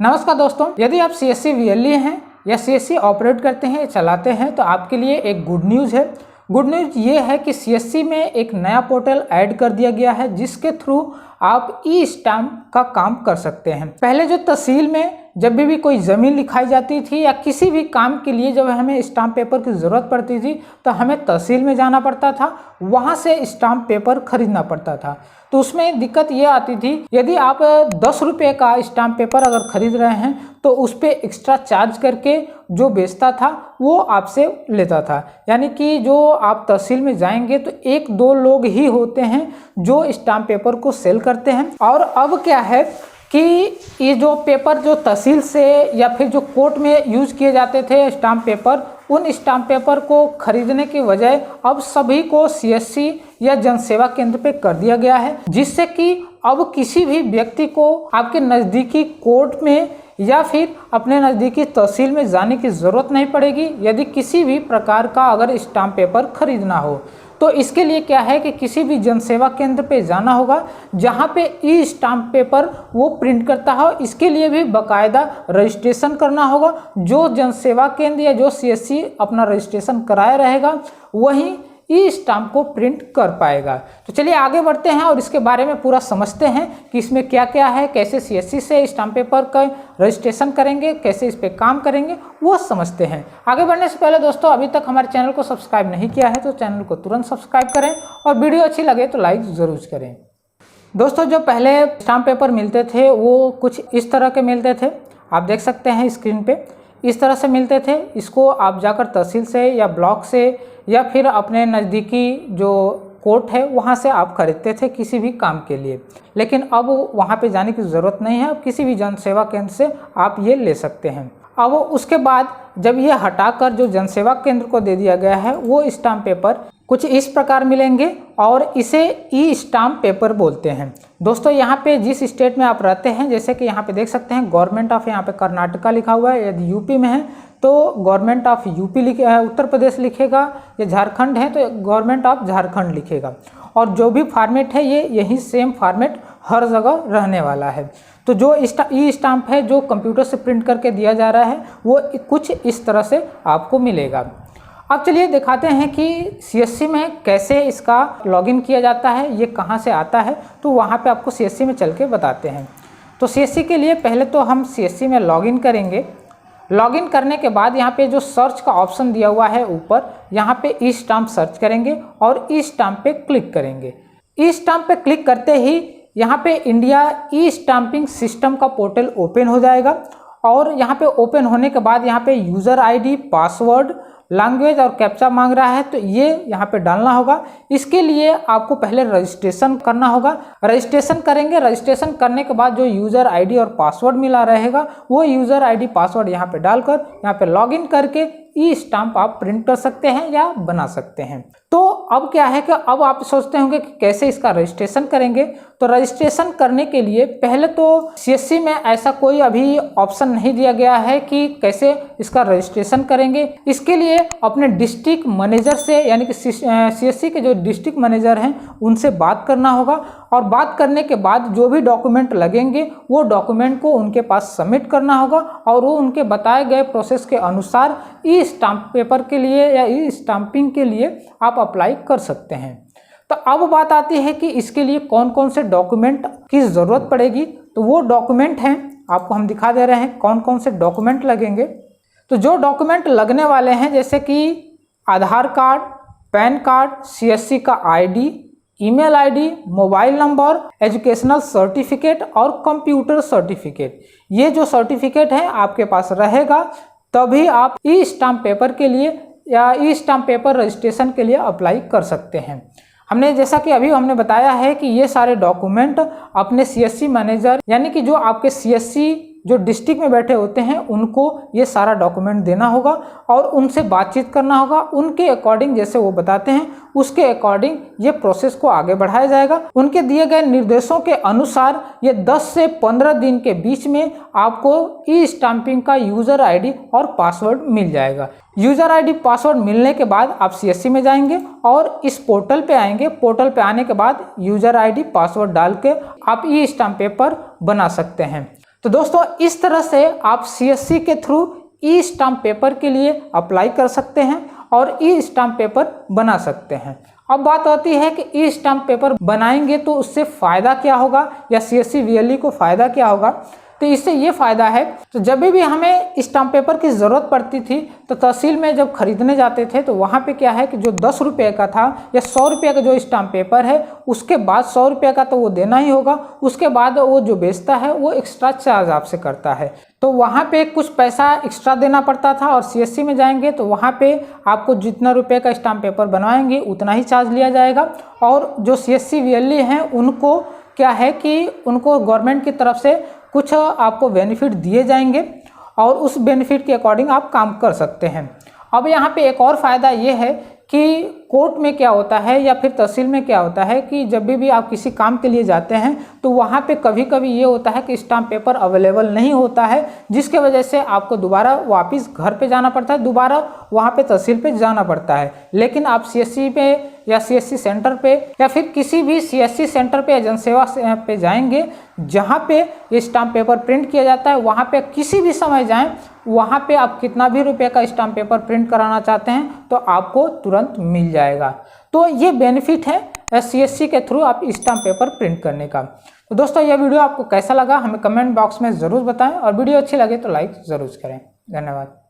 नमस्कार दोस्तों, यदि आप CSC VLE हैं या CSC ऑपरेट करते हैं, चलाते हैं तो आपके लिए एक गुड न्यूज़ है। गुड न्यूज़ ये है कि CSC में एक नया पोर्टल ऐड कर दिया गया है जिसके थ्रू आप ई स्टाम्प का काम कर सकते हैं। पहले जो तहसील में जब भी कोई ज़मीन लिखाई जाती थी या किसी भी काम के लिए जब हमें स्टाम्प पेपर की ज़रूरत पड़ती थी तो हमें तहसील में जाना पड़ता था, वहाँ से स्टाम्प पेपर खरीदना पड़ता था। तो उसमें दिक्कत ये आती थी, यदि आप 10 रुपये का स्टाम्प पेपर अगर खरीद रहे हैं तो उस पर एक्स्ट्रा चार्ज करके जो बेचता था वो आपसे लेता था। यानी कि जो आप तहसील में जाएंगे तो 1-2 लोग ही होते हैं जो स्टाम्प पेपर को सेल करते हैं। और अब क्या है कि ये जो पेपर जो तहसील से या फिर जो कोर्ट में यूज़ किए जाते थे स्टाम्प पेपर, उन स्टाम्प पेपर को खरीदने की बजाय अब सभी को CSC या जनसेवा केंद्र पे कर दिया गया है, जिससे कि अब किसी भी व्यक्ति को आपके नज़दीकी कोर्ट में या फिर अपने नज़दीकी तहसील में जाने की ज़रूरत नहीं पड़ेगी यदि किसी भी प्रकार का अगर स्टाम्प पेपर खरीदना हो। तो इसके लिए क्या है कि किसी भी जनसेवा केंद्र पे जाना होगा जहाँ पे ई स्टाम्प पेपर वो प्रिंट करता हो। इसके लिए भी बाकायदा रजिस्ट्रेशन करना होगा। जो जनसेवा केंद्र या जो CSC अपना रजिस्ट्रेशन कराया रहेगा वही ई स्टाम्प को प्रिंट कर पाएगा। तो चलिए आगे बढ़ते हैं और इसके बारे में पूरा समझते हैं कि इसमें क्या क्या है, कैसे CSC से स्टाम्प पेपर का रजिस्ट्रेशन करेंगे, कैसे इस पर काम करेंगे, वो समझते हैं। आगे बढ़ने से पहले दोस्तों, अभी तक हमारे चैनल को सब्सक्राइब नहीं किया है तो चैनल को तुरंत सब्सक्राइब करें और वीडियो अच्छी लगे तो लाइक ज़रूर करें। दोस्तों, जो पहले स्टाम्प पेपर मिलते थे वो कुछ इस तरह के मिलते थे, आप देख सकते हैं स्क्रीन पे, इस तरह से मिलते थे। इसको आप जाकर तहसील से या ब्लॉक से या फिर अपने नज़दीकी जो कोर्ट है वहाँ से आप खरीदते थे किसी भी काम के लिए। लेकिन अब वहाँ पे जाने की ज़रूरत नहीं है, अब किसी भी जनसेवा केंद्र से आप ये ले सकते हैं। अब उसके बाद जब ये हटाकर जो जनसेवा केंद्र को दे दिया गया है वो स्टाम्प पेपर कुछ इस प्रकार मिलेंगे और इसे ई स्टाम्प पेपर बोलते हैं। दोस्तों, यहाँ पे जिस स्टेट में आप रहते हैं, जैसे कि यहाँ पे देख सकते हैं गवर्नमेंट ऑफ यहाँ पे कर्नाटका लिखा हुआ है, यदि यूपी में है तो government of UP Uttar Pradesh लिखेगा, या झारखंड है तो गवर्नमेंट ऑफ झारखंड लिखेगा। और जो भी फॉर्मेट है ये यही सेम फॉर्मेट हर जगह रहने वाला है। तो जो ई स्टाम्प है जो कंप्यूटर से प्रिंट करके दिया जा रहा है वो कुछ इस तरह से आपको मिलेगा। अब चलिए दिखाते हैं कि CSC में कैसे इसका लॉगिन किया जाता है, ये कहाँ से आता है, तो वहाँ पे आपको CSC में चल के बताते हैं। तो CSC के लिए पहले तो हम CSC में लॉगिन करेंगे। लॉगिन करने के बाद यहाँ पे जो सर्च का ऑप्शन दिया हुआ है ऊपर, यहाँ पे ई स्टाम्प सर्च करेंगे और ई स्टाम्प पे क्लिक करेंगे। ई स्टाम्प पे क्लिक करते ही यहाँ पे इंडिया ई स्टाम्पिंग सिस्टम का पोर्टल ओपन हो जाएगा। और यहाँ पे ओपन होने के बाद यहाँ पे यूज़र ID, पासवर्ड, लैंग्वेज और कैप्चा मांग रहा है, तो ये यहाँ पे डालना होगा। इसके लिए आपको पहले रजिस्ट्रेशन करना होगा। रजिस्ट्रेशन करेंगे, रजिस्ट्रेशन करने के बाद जो यूज़र ID और पासवर्ड मिला रहेगा वो यूज़र ID पासवर्ड यहाँ पे डालकर यहाँ पे लॉगिन करके ई स्टाम्प आप प्रिंट कर सकते हैं या बना सकते हैं। तो अब क्या है कि अब आप सोचते होंगे कि कैसे इसका रजिस्ट्रेशन करेंगे। तो रजिस्ट्रेशन करने के लिए पहले तो CSC में ऐसा कोई अभी ऑप्शन नहीं दिया गया है कि कैसे इसका रजिस्ट्रेशन करेंगे। इसके लिए अपने डिस्ट्रिक्ट मैनेजर से, यानी कि CSC के जो डिस्ट्रिक्ट मैनेजर हैं उनसे बात करना होगा। और बात करने के बाद जो भी डॉक्यूमेंट लगेंगे वो डॉक्यूमेंट को उनके पास सबमिट करना होगा और वो उनके बताए गए प्रोसेस के अनुसार ई स्टाम्प पेपर के लिए या ई स्टाम्पिंग के लिए आप अप्लाई कर सकते हैं। तो अब बात आती है कि इसके लिए कौन कौन से डॉक्यूमेंट की ज़रूरत पड़ेगी। तो वो डॉक्यूमेंट हैं, आपको हम दिखा दे रहे हैं कौन कौन से डॉक्यूमेंट लगेंगे। तो जो डॉक्यूमेंट लगने वाले हैं जैसे कि आधार कार्ड, पैन कार्ड, CSC का ID, email ID, mobile number, educational certificate और कंप्यूटर सर्टिफिकेट, ये जो सर्टिफिकेट है आपके पास रहेगा तभी आप ई स्टाम्प पेपर के लिए या ई स्टाम्प पेपर रजिस्ट्रेशन के लिए अप्लाई कर सकते हैं। हमने जैसा कि अभी हमने बताया है कि ये सारे डॉक्यूमेंट अपने CSC मैनेजर, यानी कि जो आपके CSC जो डिस्ट्रिक्ट में बैठे होते हैं उनको ये सारा डॉक्यूमेंट देना होगा और उनसे बातचीत करना होगा। उनके अकॉर्डिंग जैसे वो बताते हैं उसके अकॉर्डिंग ये प्रोसेस को आगे बढ़ाया जाएगा। उनके दिए गए निर्देशों के अनुसार ये 10 से 15 दिन के बीच में आपको ई स्टाम्पिंग का यूज़र ID और पासवर्ड मिल जाएगा। यूज़र ID पासवर्ड मिलने के बाद आप CSC में जाएंगे और इस पोर्टल पे आएंगे। पोर्टल पे आने के बाद यूज़र ID पासवर्ड डाल के आप ई स्टाम्प पेपर बना सकते हैं। तो दोस्तों इस तरह से आप सीएससी के थ्रू ई स्टाम्प पेपर के लिए अप्लाई कर सकते हैं और ई स्टाम्प पेपर बना सकते हैं। अब बात आती है कि ई स्टाम्प पेपर बनाएंगे तो उससे फ़ायदा क्या होगा या सीएससी वीएलई को फ़ायदा क्या होगा। तो इससे ये फ़ायदा है, तो जब भी हमें स्टाम्प पेपर की ज़रूरत पड़ती थी तो तहसील में जब खरीदने जाते थे तो वहाँ पे क्या है कि जो 10 रुपये का था या 100 रुपये का जो स्टाम्प पेपर है उसके बाद 100 रुपये का तो वो देना ही होगा, उसके बाद वो जो बेचता है वो एक्स्ट्रा चार्ज आपसे करता है। तो वहाँ पे कुछ पैसा एक्स्ट्रा देना पड़ता था और सीएससी में जाएंगे तो वहाँ पे आपको जितना रुपये का स्टाम्प पेपर बनवाएंगे उतना ही चार्ज लिया जाएगा। और जो सीएससी वीएलई हैं उनको क्या है कि उनको गवर्नमेंट की तरफ से कुछ आपको बेनिफिट दिए जाएंगे और उस बेनिफिट के अकॉर्डिंग आप काम कर सकते हैं। अब यहाँ पे एक और फ़ायदा ये है कि कोर्ट में क्या होता है या फिर तहसील में क्या होता है कि जब भी आप किसी काम के लिए जाते हैं तो वहाँ पे कभी कभी ये होता है कि स्टाम्प पेपर अवेलेबल नहीं होता है, जिसके वजह से आपको दोबारा वापस घर पे जाना पड़ता है, दोबारा वहाँ पे तहसील पे जाना पड़ता है। लेकिन आप सीएससी पे या सीएससी सेंटर पे या फिर किसी भी सीएससी सेंटर पे या जनसेवा पे जाएंगे जहाँ पे ये स्टाम्प पेपर प्रिंट किया जाता है, वहाँ पे किसी भी समय जाएं, वहाँ पे आप कितना भी रुपये का स्टाम्प पेपर प्रिंट कराना चाहते हैं तो आपको तुरंत मिल जाएगा। तो ये बेनिफिट है सीएससी के थ्रू आप स्टाम्प पेपर प्रिंट करने का। तो दोस्तों ये वीडियो आपको कैसा लगा हमें कमेंट बॉक्स में ज़रूर बताएं और वीडियो अच्छी लगे तो लाइक ज़रूर करें। धन्यवाद।